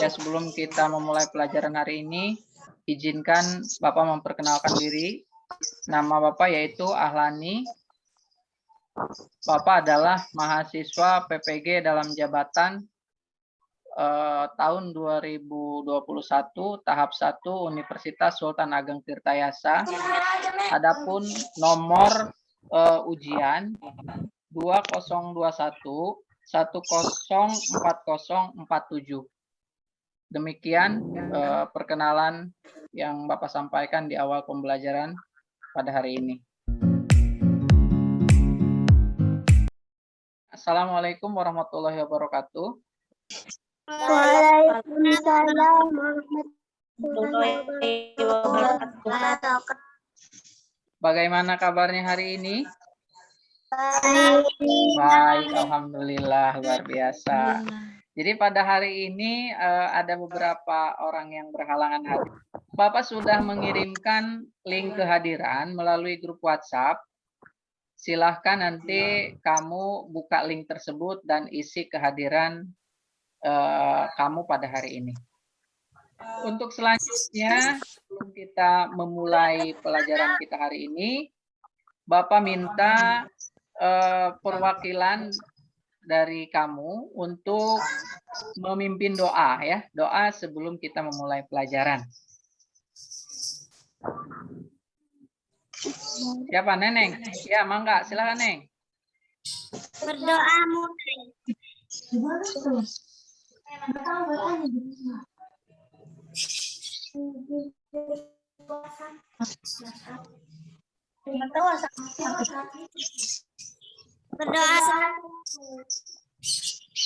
Ya, sebelum kita memulai pelajaran hari ini, izinkan Bapak memperkenalkan diri. Nama Bapak yaitu Ahlani. Bapak adalah mahasiswa PPG dalam jabatan tahun 2021 tahap 1 Universitas Sultan Ageng Tirtayasa. Adapun nomor ujian 2021 104047. Demikian perkenalan yang Bapak sampaikan di awal pembelajaran pada hari ini. Assalamualaikum warahmatullahi wabarakatuh. Waalaikumsalam warahmatullahi wabarakatuh. Bagaimana kabarnya hari ini? Baik. Alhamdulillah, luar biasa. Jadi pada hari ini ada beberapa orang yang berhalangan hadir. Bapak sudah mengirimkan link kehadiran melalui grup WhatsApp. Silahkan nanti kamu buka link tersebut dan isi kehadiran kamu pada hari ini. Untuk selanjutnya, sebelum kita memulai pelajaran kita hari ini, Bapak minta perwakilan dari kamu untuk memimpin doa, ya, doa sebelum kita memulai pelajaran. Siapa, Neneng? Ya, mangga, silakan, Neng. Berdoa mulai. Berdoa.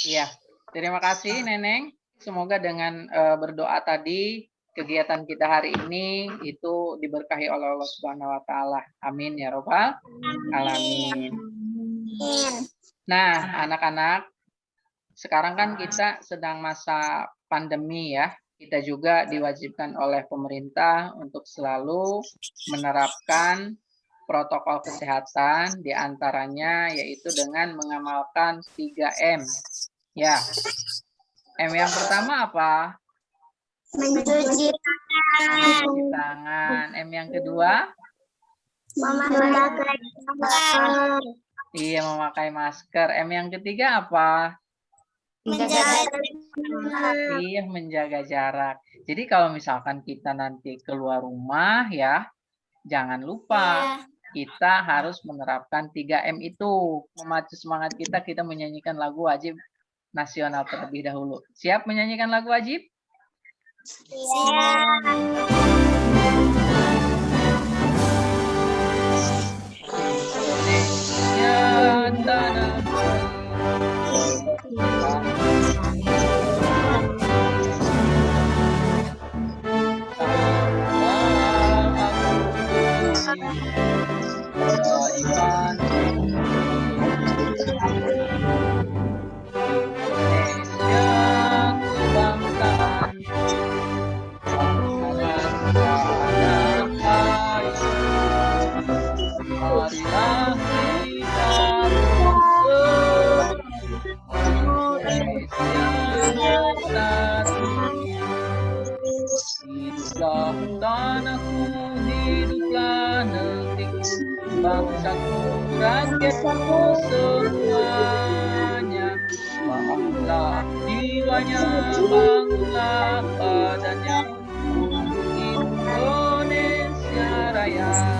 Iya, terima kasih Neneng. Semoga dengan berdoa tadi kegiatan kita hari ini itu diberkahi oleh Allah Subhanahu wa taala. Amin ya robbal alamin. Nah, anak-anak, sekarang kan kita sedang masa pandemi ya. Kita juga diwajibkan oleh pemerintah untuk selalu menerapkan protokol kesehatan, diantaranya yaitu dengan mengamalkan 3M. Ya, M yang pertama apa? Mencuci Tangan. M yang kedua? memakai masker. Iya, memakai masker. M yang ketiga apa? Iya, menjaga jarak. Jadi kalau misalkan kita nanti keluar rumah ya, jangan lupa kita harus menerapkan 3M itu. Memacu semangat kita, kita menyanyikan lagu wajib nasional terlebih dahulu. Siap menyanyikan lagu wajib? Indonesia tanahku. Hiduplah tanahku, hiduplah negeriku, bangsaku, rakyatku semuanya. Bangunlah jiwanya, bangunlah badannya, untuk Indonesia Raya.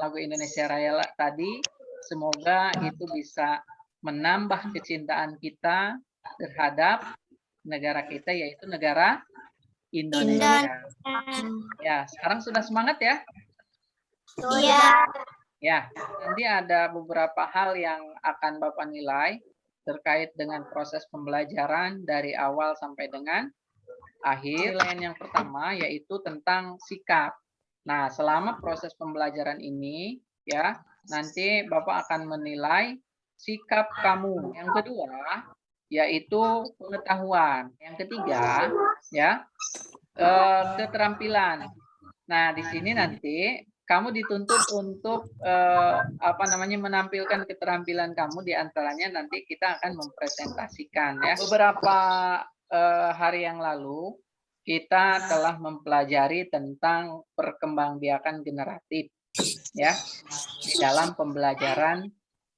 Lagu Indonesia Raya tadi, semoga itu bisa menambah kecintaan kita terhadap negara kita, yaitu negara Indonesia. Ya, sekarang sudah semangat ya? Sudah. Ya, nanti ada beberapa hal yang akan Bapak nilai terkait dengan proses pembelajaran dari awal sampai dengan akhir. Nilaian yang pertama yaitu tentang sikap. Nah, selama proses pembelajaran ini, ya, nanti Bapak akan menilai sikap kamu. Yang kedua, yaitu pengetahuan. Yang ketiga, ya, keterampilan. Nah, di sini nanti kamu dituntut untuk menampilkan keterampilan kamu, di antaranya nanti kita akan mempresentasikan ya. Beberapa hari yang lalu kita telah mempelajari tentang perkembangbiakan generatif ya di dalam pembelajaran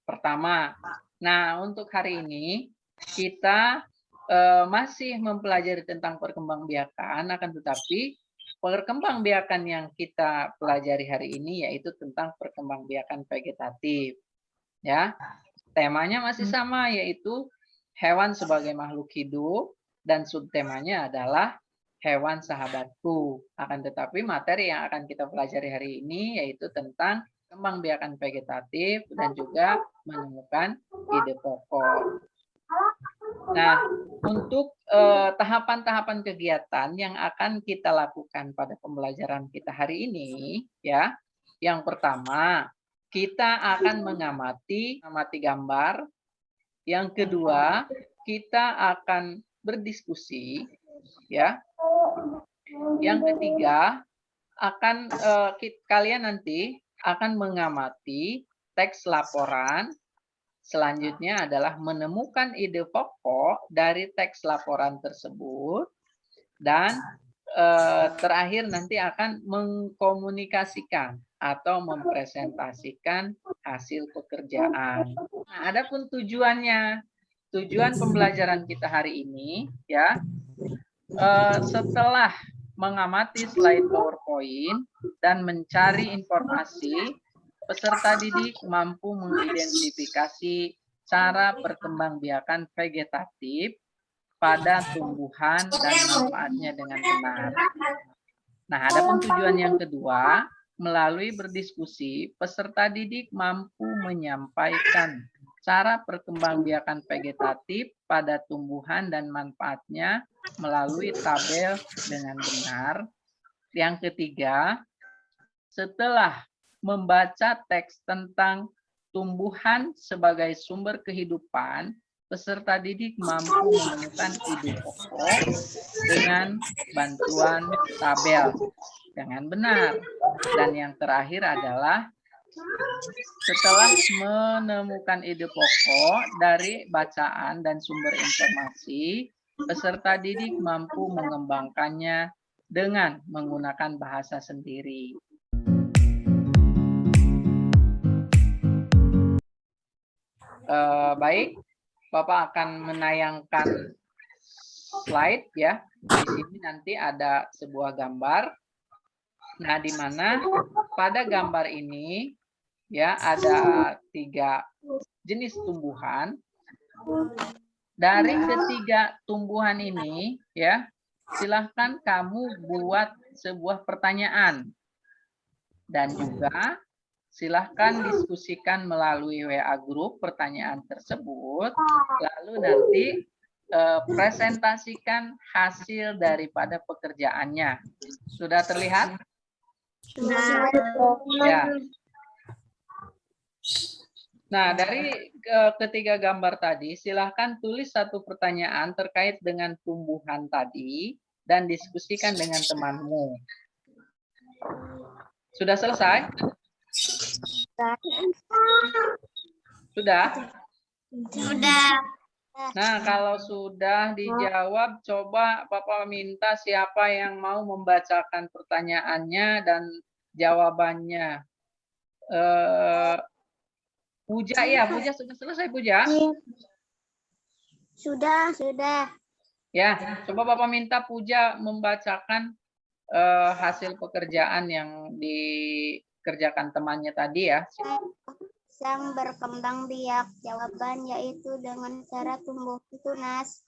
pertama. Nah, untuk hari ini kita masih mempelajari tentang perkembangbiakan, akan tetapi perkembangbiakan yang kita pelajari hari ini yaitu tentang perkembangbiakan vegetatif. Ya, temanya masih sama, yaitu hewan sebagai makhluk hidup, dan subtemanya adalah hewan sahabatku. Akan tetapi materi yang akan kita pelajari hari ini yaitu tentang perkembangbiakan vegetatif dan juga menemukan ide pokok. Nah, untuk tahapan-tahapan kegiatan yang akan kita lakukan pada pembelajaran kita hari ini, ya, yang pertama kita akan mengamati gambar. Yang kedua, kita akan berdiskusi, ya. Yang ketiga, kalian nanti akan mengamati teks laporan. Selanjutnya adalah menemukan ide pokok dari teks laporan tersebut. Dan terakhir nanti akan mengkomunikasikan atau mempresentasikan hasil pekerjaan. Nah, adapun tujuannya, tujuan pembelajaran kita hari ini, ya, setelah mengamati slide PowerPoint dan mencari informasi, peserta didik mampu mengidentifikasi cara perkembangbiakan vegetatif pada tumbuhan dan manfaatnya dengan benar. Nah, adapun tujuan yang kedua, melalui berdiskusi, peserta didik mampu menyampaikan cara perkembangbiakan vegetatif pada tumbuhan dan manfaatnya melalui tabel dengan benar. Yang ketiga, setelah membaca teks tentang tumbuhan sebagai sumber kehidupan, peserta didik mampu menemukan ide pokok dengan bantuan tabel dengan benar. Dan yang terakhir adalah setelah menemukan ide pokok dari bacaan dan sumber informasi, peserta didik mampu mengembangkannya dengan menggunakan bahasa sendiri. Baik, Bapak akan menayangkan slide ya. Di sini nanti ada sebuah gambar. Nah, di mana pada gambar ini ya ada 3 jenis tumbuhan. Dari ketiga tumbuhan ini ya, silahkan kamu buat sebuah pertanyaan. Dan juga silahkan diskusikan melalui WA Group pertanyaan tersebut, lalu nanti presentasikan hasil daripada pekerjaannya. Sudah terlihat? Sudah. Ya. Nah, dari ketiga gambar tadi, silahkan tulis satu pertanyaan terkait dengan tumbuhan tadi dan diskusikan dengan temanmu. Sudah selesai? Sudah? Sudah. Nah, kalau sudah dijawab, coba Bapak minta siapa yang mau membacakan pertanyaannya dan jawabannya. Puja ya, Puja sudah selesai, Puja? Sudah. Ya, coba Bapak minta Puja membacakan hasil pekerjaan yang dikerjakan temannya tadi ya. Sang berkembang biak, jawaban yaitu dengan cara tumbuh tunas.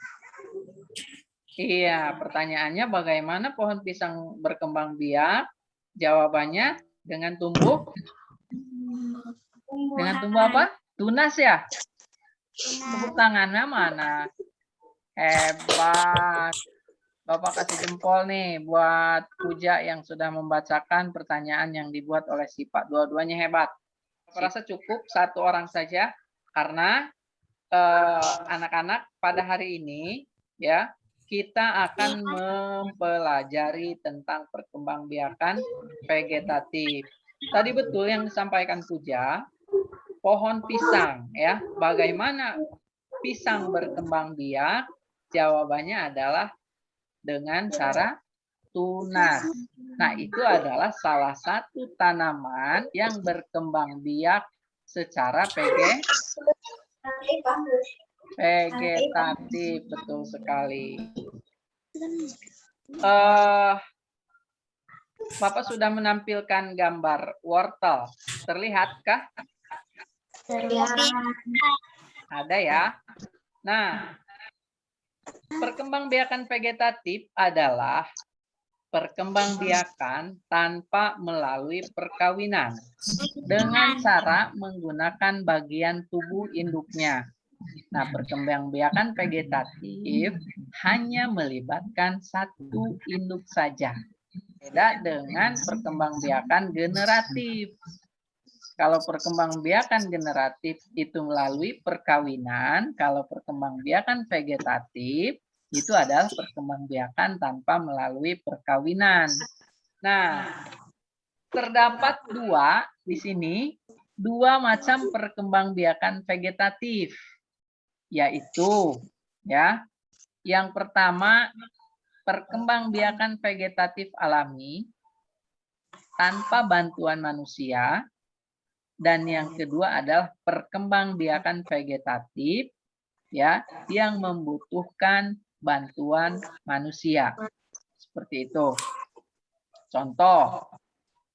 Iya, pertanyaannya bagaimana pohon pisang berkembang biak? Jawabannya dengan tumbuh apa? Tunas ya? Tepuk tangannya mana? Hebat. Bapak kasih jempol nih buat Puja yang sudah membacakan pertanyaan yang dibuat oleh Sipa. Dua-duanya hebat. Saya rasa cukup satu orang saja karena anak-anak pada hari ini ya kita akan mempelajari tentang perkembangbiakan vegetatif. Tadi betul yang disampaikan Puja, pohon pisang ya. Bagaimana pisang berkembang biak? Jawabannya adalah dengan cara tunas. Nah, itu adalah salah satu tanaman yang berkembang biak secara vegetatif, betul sekali. Bapak sudah menampilkan gambar wortel. Terlihatkah? Terlihat. Ada ya. Nah, perkembangbiakan vegetatif adalah perkembangbiakan tanpa melalui perkawinan dengan cara menggunakan bagian tubuh induknya. Nah, perkembangbiakan vegetatif hanya melibatkan satu induk saja. Beda dengan perkembangbiakan generatif. Kalau perkembangbiakan generatif itu melalui perkawinan, kalau perkembangbiakan vegetatif itu adalah perkembangbiakan tanpa melalui perkawinan. Nah, terdapat di sini dua macam perkembangbiakan vegetatif, yaitu ya, yang pertama perkembangbiakan vegetatif alami tanpa bantuan manusia. Dan yang kedua adalah perkembangbiakan vegetatif ya yang membutuhkan bantuan manusia. Seperti itu. Contoh,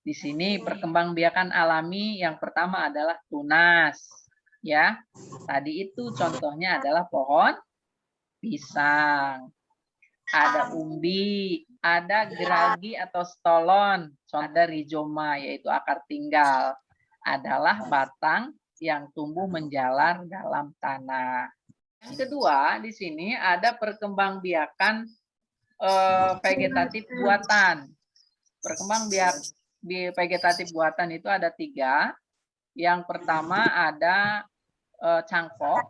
di sini perkembangbiakan alami yang pertama adalah tunas ya. Tadi itu contohnya adalah pohon pisang. Ada umbi, ada geragi atau stolon, ada rizoma yaitu akar tinggal. Adalah batang yang tumbuh menjalar dalam tanah. Yang kedua, di sini ada perkembangbiakan vegetatif buatan. Perkembangbiakan vegetatif buatan itu ada 3. Yang pertama ada cangkok,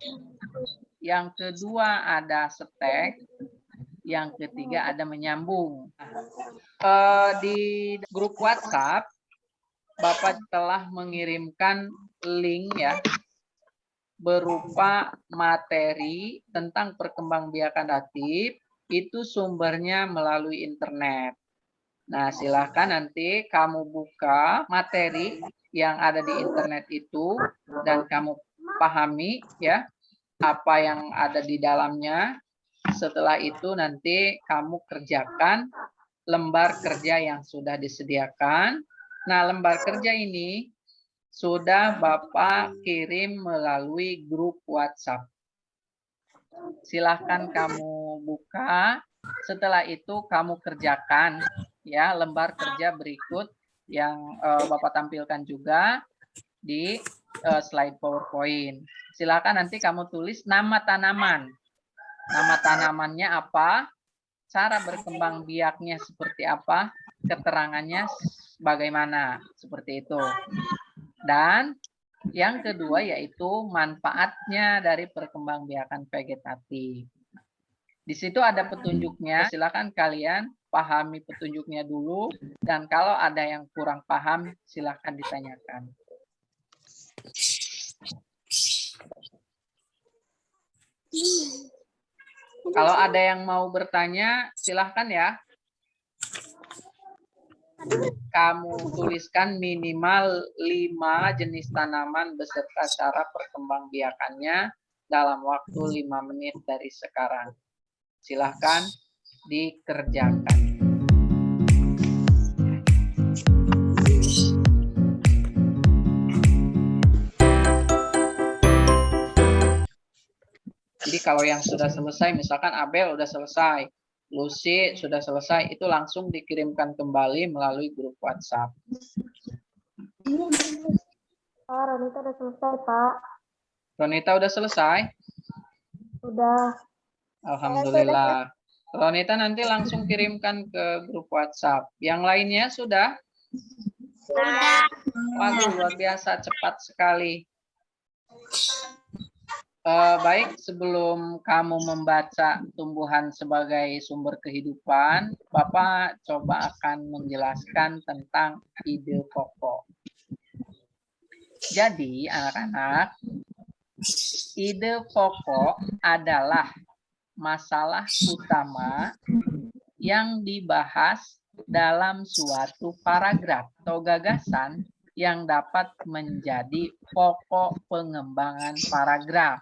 yang kedua ada setek, yang ketiga ada menyambung. Di grup WhatsApp Bapak telah mengirimkan link ya berupa materi tentang perkembangbiakan vegetatif, itu sumbernya melalui internet. Nah, silahkan nanti kamu buka materi yang ada di internet itu dan kamu pahami ya apa yang ada di dalamnya. Setelah itu nanti kamu kerjakan lembar kerja yang sudah disediakan. Nah, lembar kerja ini sudah Bapak kirim melalui grup WhatsApp. Silahkan kamu buka. Setelah itu kamu kerjakan ya lembar kerja berikut yang Bapak tampilkan juga di slide PowerPoint. Silahkan nanti kamu tulis nama tanaman. Nama tanamannya apa? Cara berkembang biaknya seperti apa, keterangannya bagaimana, seperti itu. Dan yang kedua yaitu manfaatnya dari perkembangbiakan vegetatif. Di situ ada petunjuknya, silakan kalian pahami petunjuknya dulu, dan kalau ada yang kurang paham, silakan ditanyakan. Kalau ada yang mau bertanya, silahkan ya. Kamu tuliskan minimal 5 jenis tanaman beserta cara perkembangbiakannya dalam waktu 5 menit dari sekarang. Silahkan dikerjakan. Jadi kalau yang sudah selesai, misalkan Abel udah selesai, Lucy sudah selesai, itu langsung dikirimkan kembali melalui grup WhatsApp. Pak, Ronita udah selesai, Pak. Ronita udah selesai? Udah. Alhamdulillah. Ronita nanti langsung kirimkan ke grup WhatsApp. Yang lainnya sudah? Sudah. Waduh, luar biasa, cepat sekali. Baik, sebelum kamu membaca tumbuhan sebagai sumber kehidupan, Bapak coba akan menjelaskan tentang ide pokok. Jadi, anak-anak, ide pokok adalah masalah utama yang dibahas dalam suatu paragraf atau gagasan yang dapat menjadi pokok pengembangan paragraf.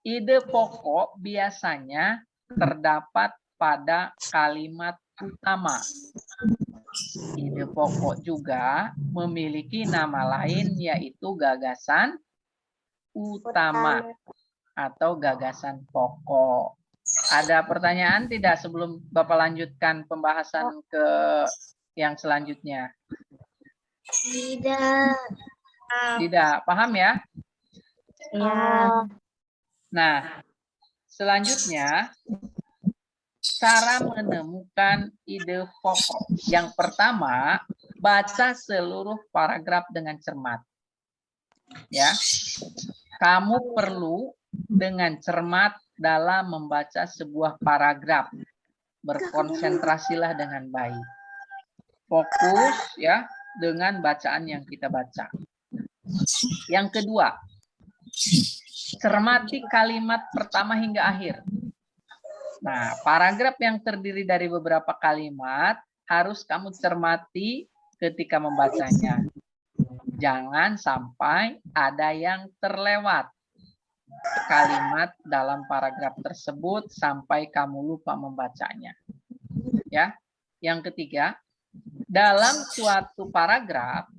Ide pokok biasanya terdapat pada kalimat utama. Ide pokok juga memiliki nama lain yaitu gagasan utama atau gagasan pokok. Ada pertanyaan tidak sebelum Bapak lanjutkan pembahasan ke yang selanjutnya? Tidak. Tidak, paham ya? Ya. Nah, selanjutnya cara menemukan ide pokok. Yang pertama, baca seluruh paragraf dengan cermat. Ya. Kamu perlu dengan cermat dalam membaca sebuah paragraf. Berkonsentrasilah dengan baik. Fokus ya dengan bacaan yang kita baca. Yang kedua, cermati kalimat pertama hingga akhir. Nah, paragraf yang terdiri dari beberapa kalimat harus kamu cermati ketika membacanya. Jangan sampai ada yang terlewat kalimat dalam paragraf tersebut sampai kamu lupa membacanya. Ya. Yang ketiga, dalam suatu paragraf,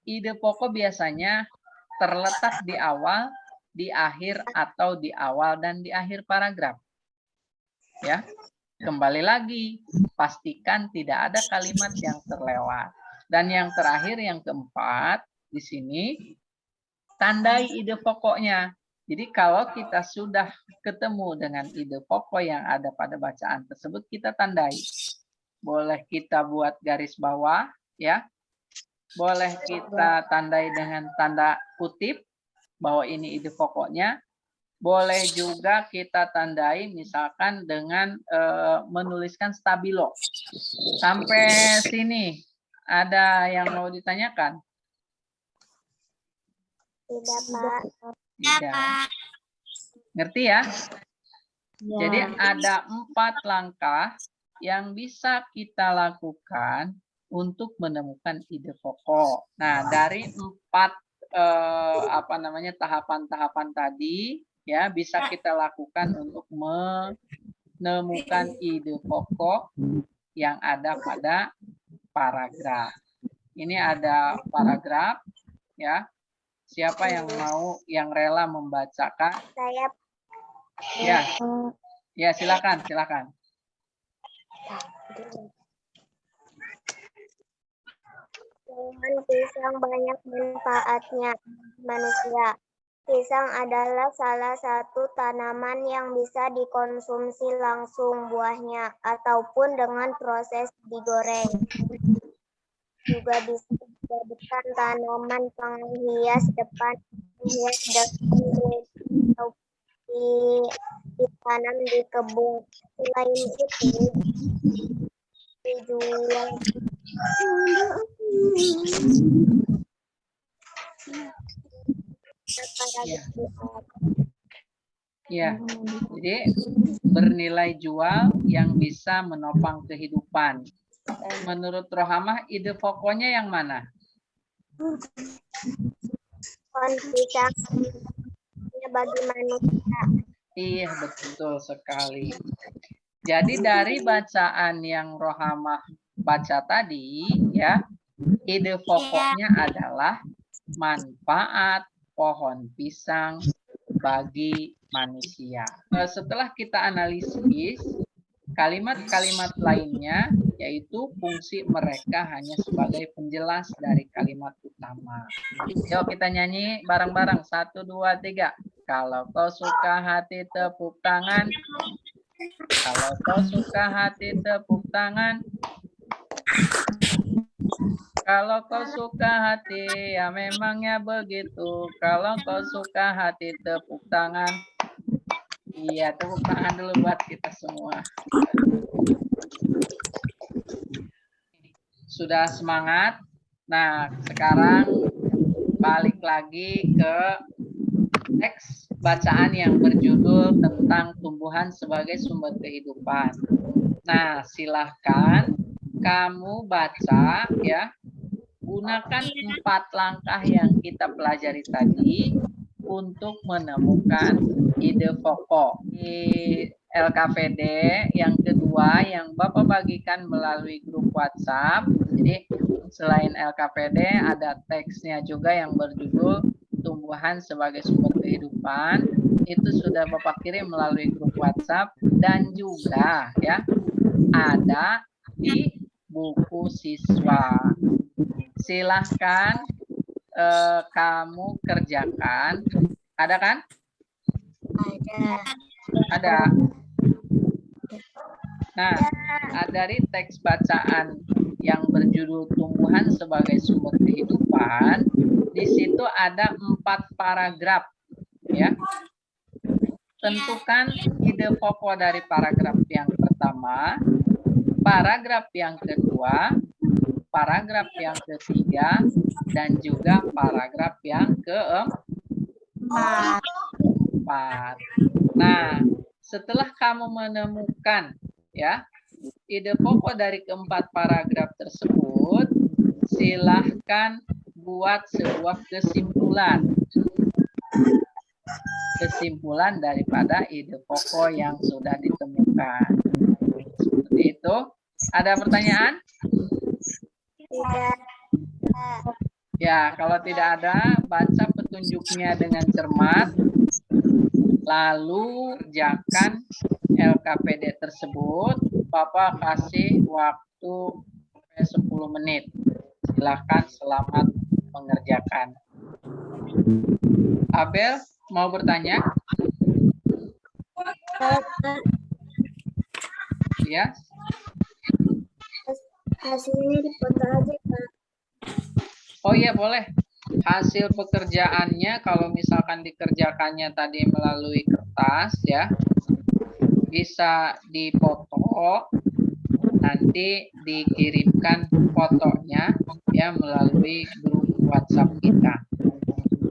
ide pokok biasanya terletak di awal, di akhir, atau di awal dan di akhir paragraf. Ya, kembali lagi, pastikan tidak ada kalimat yang terlewat. Dan yang terakhir, yang keempat, di sini, tandai ide pokoknya. Jadi kalau kita sudah ketemu dengan ide pokok yang ada pada bacaan tersebut, kita tandai. Boleh kita buat garis bawah, ya. Boleh kita tandai dengan tanda kutip, bahwa ini ide pokoknya. Boleh juga kita tandai misalkan dengan menuliskan stabilo. Sampai sini ada yang mau ditanyakan? Tidak, Pak. Tidak. Ngerti ya? Jadi ada 4 langkah yang bisa kita lakukan untuk menemukan ide pokok. Nah, dari 4 tahapan-tahapan tadi ya bisa kita lakukan untuk menemukan ide pokok yang ada pada paragraf. Ini ada paragraf ya. Siapa yang mau yang rela membacakan? Saya. Ya. Ya, silakan. Tumbuhan pisang banyak manfaatnya manusia. Pisang adalah salah satu tanaman yang bisa dikonsumsi langsung buahnya ataupun dengan proses digoreng. Juga bisa dijadikan tanaman penghias depan atau ditanam di kebun. Selain itu, dijual. Ya, jadi bernilai jual yang bisa menopang kehidupan. Menurut Rohamah, ide pokoknya yang mana? Pisang bagi manusia. Iya, betul sekali. Jadi dari bacaan yang Rohamah baca tadi, ya, ide pokoknya adalah manfaat pohon pisang bagi manusia. Setelah kita analisis, Kalimat-kalimat lainnya yaitu fungsi mereka hanya sebagai penjelas dari kalimat utama. Yuk kita nyanyi bareng-bareng. 1, 2, 3. Kalau kau suka hati tepuk tangan. Kalau kau suka hati tepuk tangan. Kalau kau suka hati, ya memangnya begitu. Kalau kau suka hati tepuk tangan. Iya, tepuk tangan dulu buat kita semua. Sudah semangat? Nah, sekarang balik lagi ke teks bacaan yang berjudul tentang tumbuhan sebagai sumber kehidupan. Nah, silahkan kamu baca ya. Gunakan 4 langkah yang kita pelajari tadi untuk menemukan ide pokok. Di LKPD yang kedua yang Bapak bagikan melalui grup WhatsApp. Jadi selain LKPD ada teksnya juga yang berjudul tumbuhan sebagai sumber kehidupan. Itu sudah Bapak kirim melalui grup WhatsApp dan juga ya ada di buku siswa. Silahkan kamu kerjakan. Ada kan? Ada. Nah, dari teks bacaan yang berjudul tumbuhan sebagai sumber kehidupan, di situ ada 4 paragraf, ya. Tentukan ide pokok dari paragraf yang pertama, paragraf yang kedua, paragraf yang ketiga, dan juga paragraf yang keempat. Nah, setelah kamu menemukan ya ide pokok dari keempat paragraf tersebut, silahkan buat sebuah kesimpulan. Kesimpulan daripada ide pokok yang sudah ditemukan. Seperti itu. Ada pertanyaan? Tidak. Ya, kalau tidak ada, baca petunjuknya dengan cermat. Lalu kerjakan LKPD tersebut. Bapak kasih waktu 10 menit. Silakan, selamat mengerjakan. Abel mau bertanya? Ya. Hasilnya dipoto aja, Pak. Oh iya, boleh. Hasil pekerjaannya kalau misalkan dikerjakannya tadi melalui kertas ya, bisa dipoto, nanti dikirimkan fotonya ya melalui grup WhatsApp kita.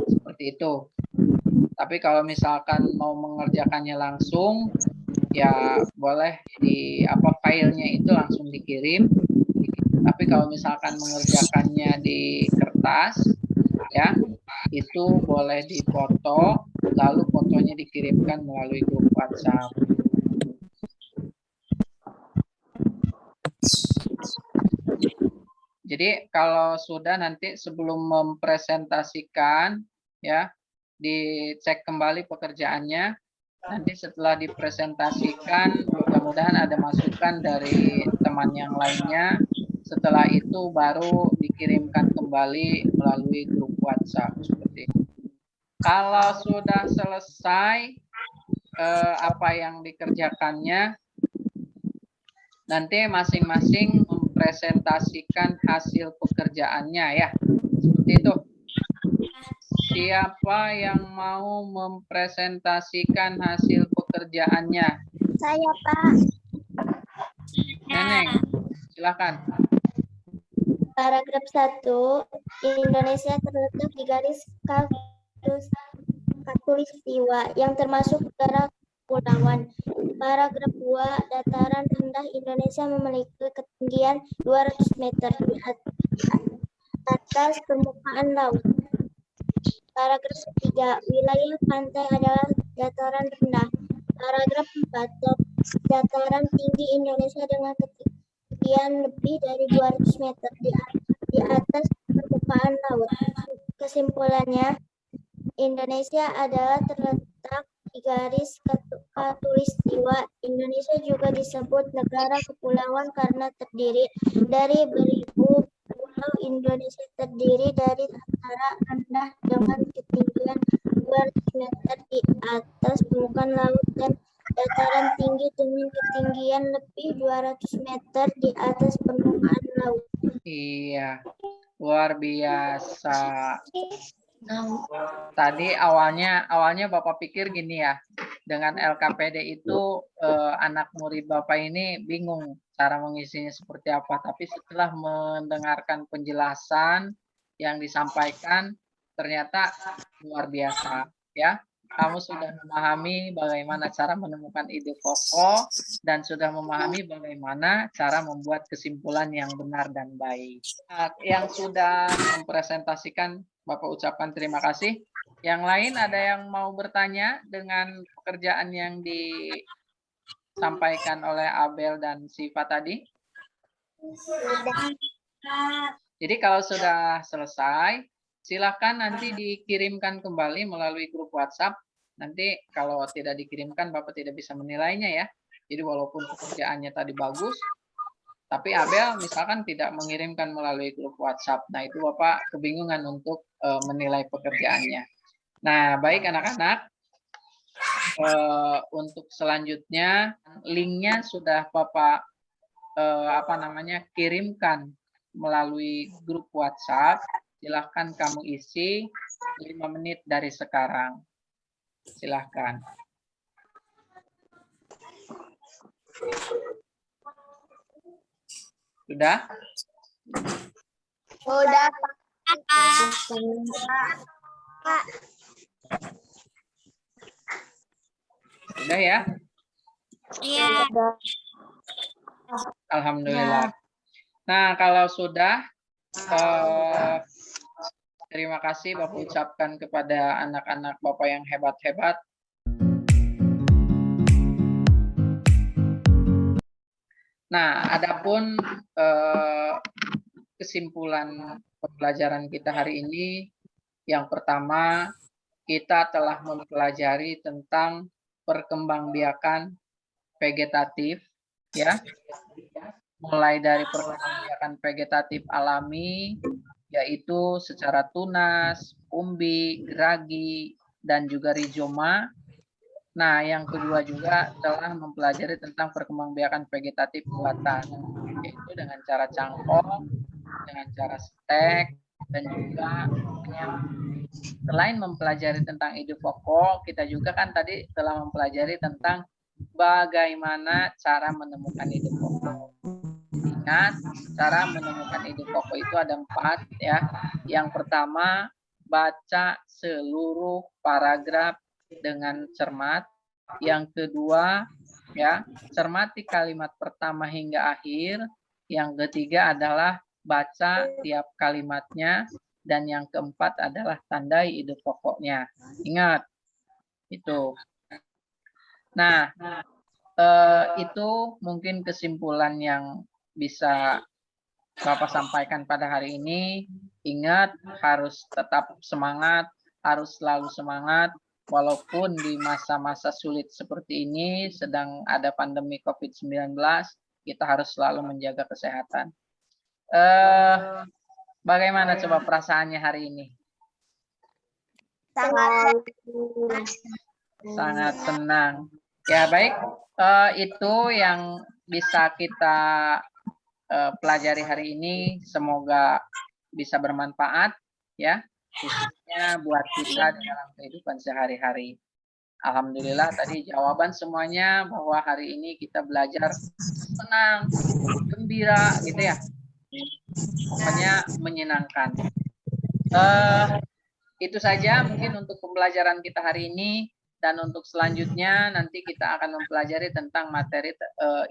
Seperti itu. Tapi kalau misalkan mau mengerjakannya langsung, ya boleh di filenya itu langsung dikirim. Tapi kalau misalkan mengerjakannya di kertas, ya itu boleh dipoto, lalu fotonya dikirimkan melalui grup WhatsApp. Jadi kalau sudah nanti sebelum mempresentasikan, ya dicek kembali pekerjaannya. Nanti setelah dipresentasikan, mudah-mudahan ada masukan dari teman yang lainnya. Setelah itu baru dikirimkan kembali melalui grup WhatsApp seperti itu. Kalau sudah selesai apa yang dikerjakannya, nanti masing-masing mempresentasikan hasil pekerjaannya ya. Seperti itu. Siapa yang mau mempresentasikan hasil pekerjaannya? Saya, Pak. Neneng, silakan. Paragraf 1, Indonesia terletak di garis khatulistiwa yang termasuk negara kepulauan. Paragraf 2, dataran rendah Indonesia memiliki ketinggian 200 meter di atas permukaan laut. Paragraf 3, wilayah pantai adalah dataran rendah. Paragraf 4, dataran tinggi Indonesia dengan ketinggian lebih dari 200 meter di atas permukaan laut. Kesimpulannya, Indonesia adalah terletak Katulistiwa. Indonesia juga disebut negara kepulauan karena terdiri dari beribu pulau. Indonesia terdiri dari dataran rendah dengan ketinggian 200 meter di atas permukaan laut dan dataran tinggi dengan ketinggian lebih 200 meter di atas permukaan laut. Iya, luar biasa. Tadi awalnya Bapak pikir gini ya, dengan LKPD itu anak murid Bapak ini bingung cara mengisinya seperti apa. Tapi setelah mendengarkan penjelasan yang disampaikan, ternyata luar biasa ya. Kamu sudah memahami bagaimana cara menemukan ide pokok dan sudah memahami bagaimana cara membuat kesimpulan yang benar dan baik. Yang sudah mempresentasikan Bapak ucapkan terima kasih. Yang lain ada yang mau bertanya dengan pekerjaan yang disampaikan oleh Abel dan Siva tadi? Jadi kalau sudah selesai, silakan nanti dikirimkan kembali melalui grup WhatsApp. Nanti kalau tidak dikirimkan, Bapak tidak bisa menilainya ya. Jadi walaupun pekerjaannya tadi bagus, tapi Abel misalkan tidak mengirimkan melalui grup WhatsApp. Nah, itu Bapak kebingungan untuk menilai pekerjaannya. Nah, baik anak-anak. Untuk selanjutnya, linknya sudah Bapak kirimkan melalui grup WhatsApp. Silahkan kamu isi 5 menit dari sekarang. Silahkan. Sudah? Sudah, Pak. Sudah ya? Iya. Alhamdulillah. Nah, kalau sudah, terima kasih Bapak ucapkan kepada anak-anak Bapak yang hebat-hebat. Nah, adapun kesimpulan pembelajaran kita hari ini, yang pertama, kita telah mempelajari tentang perkembangbiakan vegetatif, ya, mulai dari perkembangbiakan vegetatif alami, yaitu secara tunas, umbi, geragi, dan juga rizoma. Nah, yang kedua juga telah mempelajari tentang perkembangbiakan vegetatif buatan, yaitu dengan cara cangkok, dengan cara stek, dan juga penyamping. Selain mempelajari tentang ide pokok, kita juga kan tadi telah mempelajari tentang bagaimana cara menemukan ide pokok. Ingat, cara menemukan ide pokok itu ada 4 ya. Yang pertama, baca seluruh paragraf dengan cermat. Yang kedua, ya, cermati kalimat pertama hingga akhir. Yang ketiga adalah baca tiap kalimatnya. Dan yang keempat adalah tandai ide pokoknya. Ingat, itu. Nah, itu mungkin kesimpulan yang bisa Bapak sampaikan pada hari ini. Ingat, harus tetap semangat, harus selalu semangat. Walaupun di masa-masa sulit seperti ini, sedang ada pandemi COVID-19, kita harus selalu menjaga kesehatan. Bagaimana coba perasaannya hari ini? Sangat senang. Ya baik, itu yang bisa kita pelajari hari ini. Semoga bisa bermanfaat ya, khususnya buat kita dalam kehidupan sehari-hari. Alhamdulillah tadi jawaban semuanya bahwa hari ini kita belajar senang, gembira gitu ya. Pokoknya menyenangkan. Itu saja mungkin untuk pembelajaran kita hari ini. Dan untuk selanjutnya nanti kita akan mempelajari tentang materi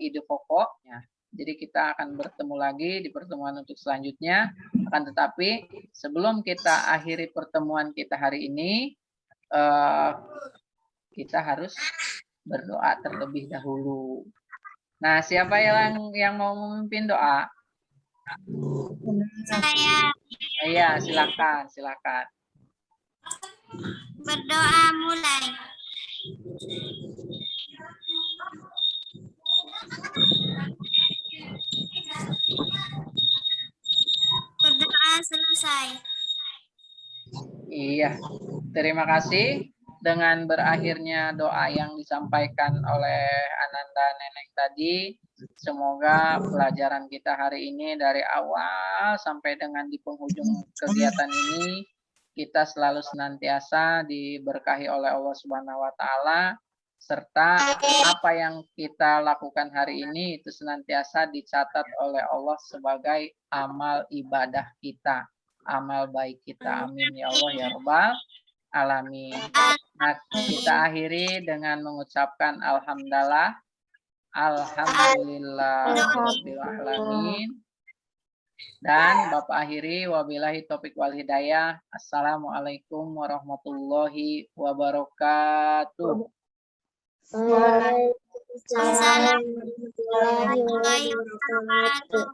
ide pokoknya. Jadi kita akan bertemu lagi di pertemuan untuk selanjutnya. Akan tetapi sebelum kita akhiri pertemuan kita hari ini, kita harus berdoa terlebih dahulu. Nah, siapa yang mau memimpin doa? Saya. Iya, silakan. Berdoa mulai. Perdoa selesai. Iya, terima kasih. Dengan berakhirnya doa yang disampaikan oleh Ananda Neneng tadi, semoga pelajaran kita hari ini dari awal sampai dengan di penghujung kegiatan ini, kita selalu senantiasa diberkahi oleh Allah Subhanahu wa Ta'ala, serta apa yang kita lakukan hari ini itu senantiasa dicatat oleh Allah sebagai amal ibadah kita, amal baik kita. Amin ya Allah ya Rabbal alamin. Nah, kita akhiri dengan mengucapkan alhamdulillah, alhamdulillahirabbil alamin. Dan Bapak akhiri wabillahi taufik wal hidayah. Assalamualaikum warahmatullahi wabarakatuh. Waalaikumsalam warahmatullahi wabarakatuh.